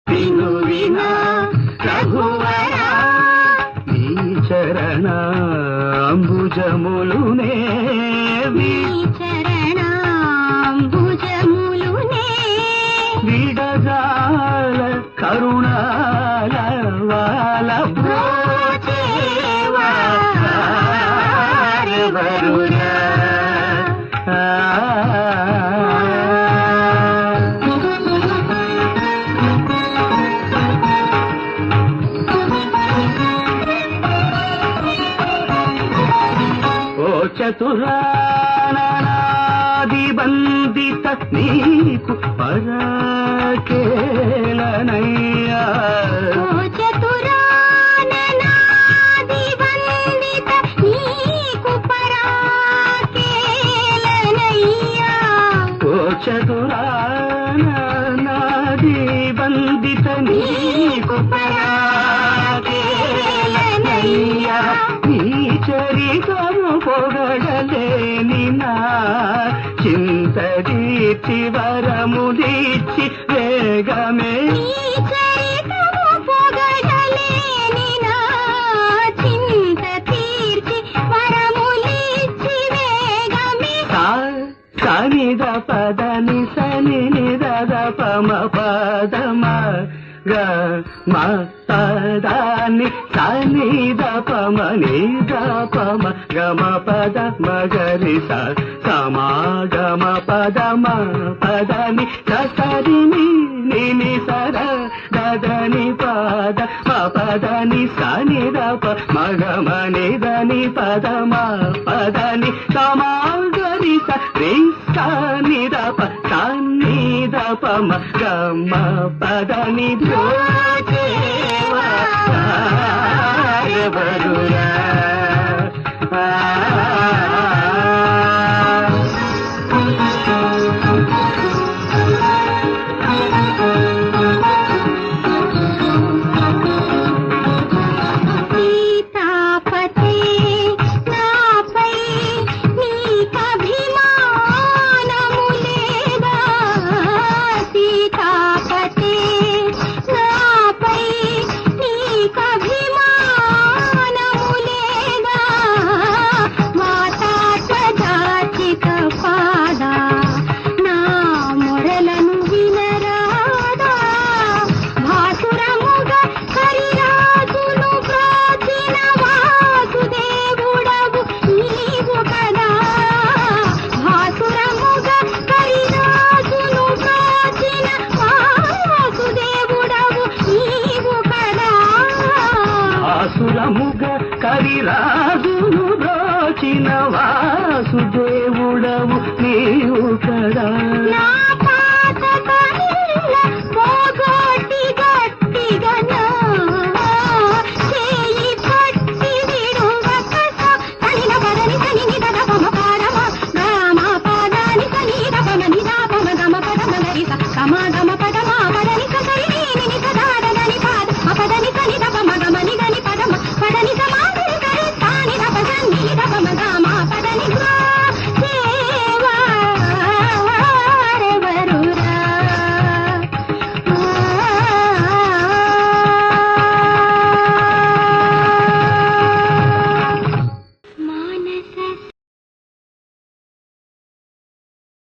విను వినా రఘువరా నీ చరణాంబుజములునే విడజాల కరుణాల వాల వరుణా చతురానాదిబందిత నీకు పరాకేలనయ్యా చతురానాదిబందిత నీకు పరాకేలనయ్యా నీ చరితము పొగడలేని నా చింతదీర్చి వరములిచ్చి వేగమే సనిద పదని సని నిద పమ పదమ గ మ పదాని సనిద పమ నిద పమ గమ పద మగరి సమాగమ పదమ పదని సరిని నిని సర దదని పద మ పదని సనిద ప మగమ నిదని పదమ పదని సమాగరి నిద ప సన్నిద పమ గమ పదని వరుణా